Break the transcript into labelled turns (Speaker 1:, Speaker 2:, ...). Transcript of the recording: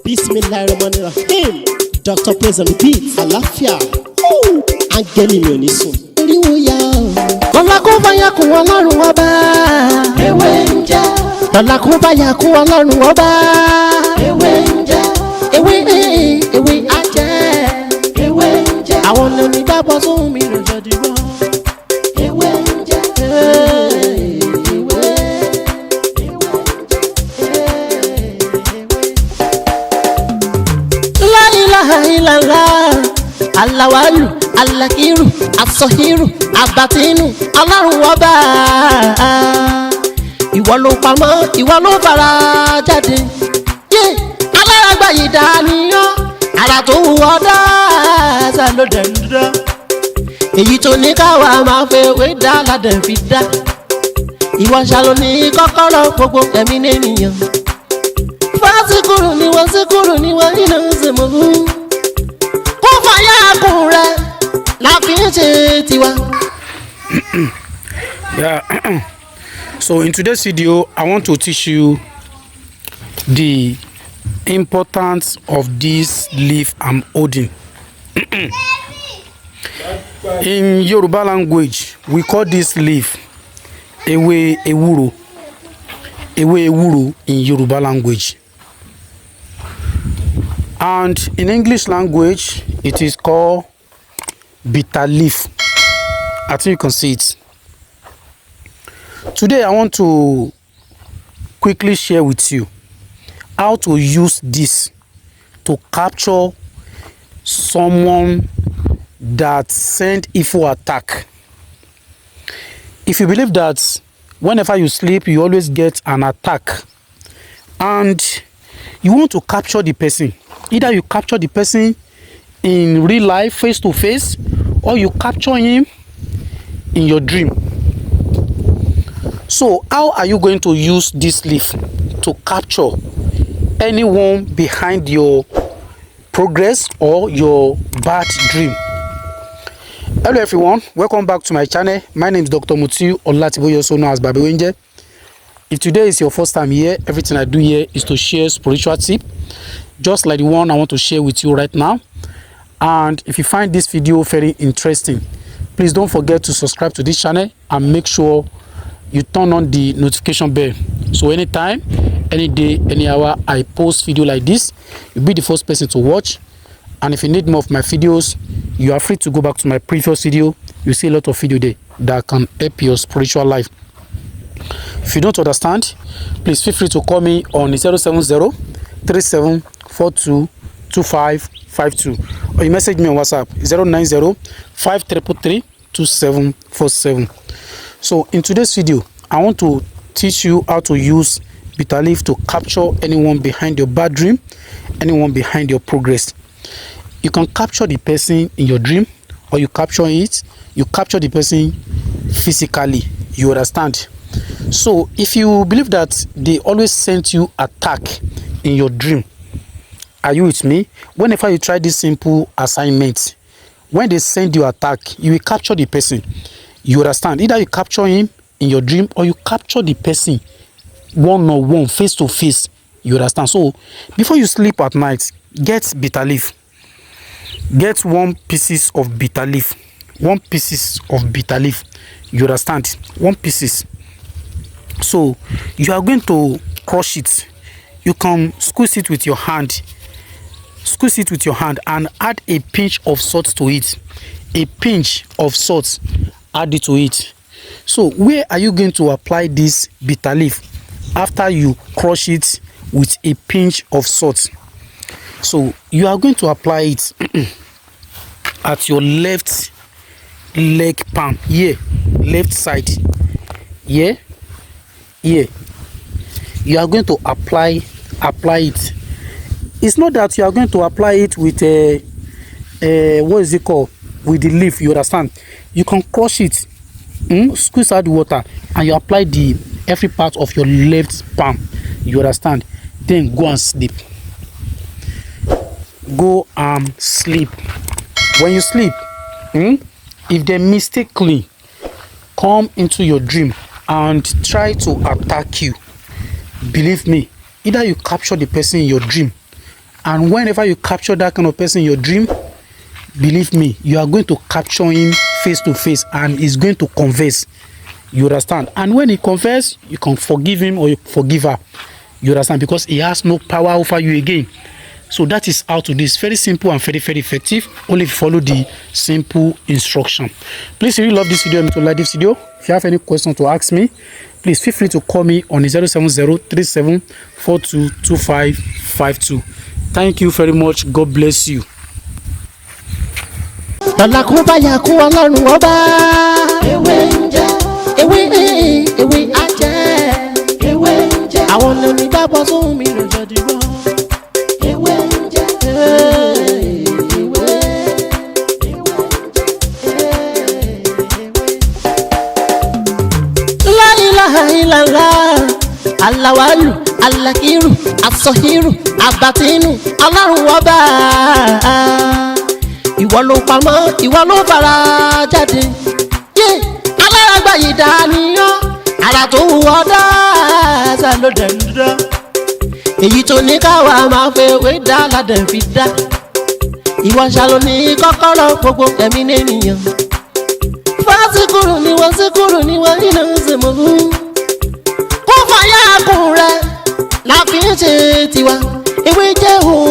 Speaker 1: Bismillahirrahmanirrahim. Dr. Praise and Repeat. Àlàáfíà. Áńgẹ́lì mi ò ní sùn. Oríwo ya o. Lọ́la kó bá yà kún Ọlọ́run ọba. Ewé ń jẹ́. Lọ́la kó bá yà kún Ọlọ́run ọba. Ewé ń jẹ́. Ewé á jẹ́. Ewé ń jẹ́. Àwọn ọ̀nà ìdábọ̀ sóhun mi ló jọ dìbò. Ewé ń jẹ́. Ilala alawalu alakiru asọhiru abatinu Ọlọ́run ọba ìwọ ló pamọ́ ìwọ ló fara jáde yé aláràgbà yìí dániyàn ara tó wù ọ́ dáadáa ló dẹ̀ ń dán èyí tó ní káwa máa fẹ́ wé dá ládẹ̀ fi dá ìwọ ṣàlò ní kọ́kọ́rọ́ gbogbo ẹ̀mí nìyẹn fásikúrú ni wọ́n nínú ìsìnkú.
Speaker 2: Yeah. So in today's video, I want to teach you the importance of this leaf I'm holding. In Yoruba language, we call this leaf ewe ewuro. Ewe ewuro in Yoruba language. And in English language, it is called bitter leaf. I think you can see it. Today I want to quickly share with you how to use this to capture someone that sent evil attack. If you believe that whenever you sleep you always get an attack and you want to capture the person, either you capture the person in real life face to face or you capture him in your dream. So how are you going to use this leaf to capture anyone behind your progress or your bad dream? Hello everyone, welcome back to my channel. My name is Dr. Mutiu Olatiboye, also known as Baby Wenje. If today is your first time here, everything I do here is to share spiritual tip, just like the one I want to share with you right now. And if you find this video very interesting, please don't forget to subscribe to this channel and make sure you turn on the notification bell. So anytime, any day, any hour I post video like this, you'll be the first person to watch. And if you need more of my videos, you are free to go back to my previous video. You see a lot of video there that can help your spiritual life. If you don't understand, please feel free to call me on 070-3742-2552 or you message me on WhatsApp 090-5333-2747. So in today's video, I want to teach you how to use bitter leaf to capture anyone behind your bad dream, anyone behind your progress. You can capture the person in your dream or you capture the person physically. You understand? So if you believe that they always send you attack in your dream, are you with me? Whenever you try this simple assignment, when they send you attack, you will capture the person. You understand? Either you capture him in your dream or you capture the person one-on-one, face-to-face. You understand? So before you sleep at night, get bitter leaf. Get 1 piece of bitter leaf. 1 piece of bitter leaf. You understand? 1 piece. So you are going to crush it. You can squeeze it with your hand. Squeeze it with your hand and add a pinch of salt to it. A pinch of salt. Add it to it. So where are you going to apply this bitter leaf after you crush it with a pinch of salt? So you are going to apply it at your left leg palm here, left side here. You are going to apply it. It's not that you are going to apply it with what is it called, with the leaf. You understand? You can crush it, squeeze out the water and you apply the every part of your left palm. You understand? Then go and sleep. Go and sleep. When you sleep, if they mistakenly come into your dream and try to attack you, believe me, either you capture the person in your dream And whenever you capture that kind of person in your dream, believe me, you are going to capture him face to face and he's going to confess. You understand? And when he confess, you can forgive him or you forgive her. You understand? Because he has no power over you again. So that is how to do. It's very simple and very, very effective. Only if you follow the simple instruction. Please, if you love this video, and to like this video. If you have any questions to ask me, please feel free to call me on 07037422552. Thank you very much. God bless you.
Speaker 1: Alawalu, alakiru, asohiru, abatinu, Ọlọ́run ọba. Ìwọ ló pamọ́, ìwọ ló fara jáde. Alárágbá yìí dániyàn, ara tó wù ọ́ dáadáa ló dẹ̀ ń dá. Èyí tó ní káwa máa fẹ́ wé dá ládẹ̀ fi dá. Ìwọ ṣàlò ní kọ́kọ́rọ́ gbogbo ẹ̀mí nìyẹn. Fásikúrú ni wọ́n síkúrú ni wọ́n iná ń ṣe mọ́ fún. Kó fàyà kùn rẹ̀ la fi ń ṣe tiwa. Ewé jẹ́ òun.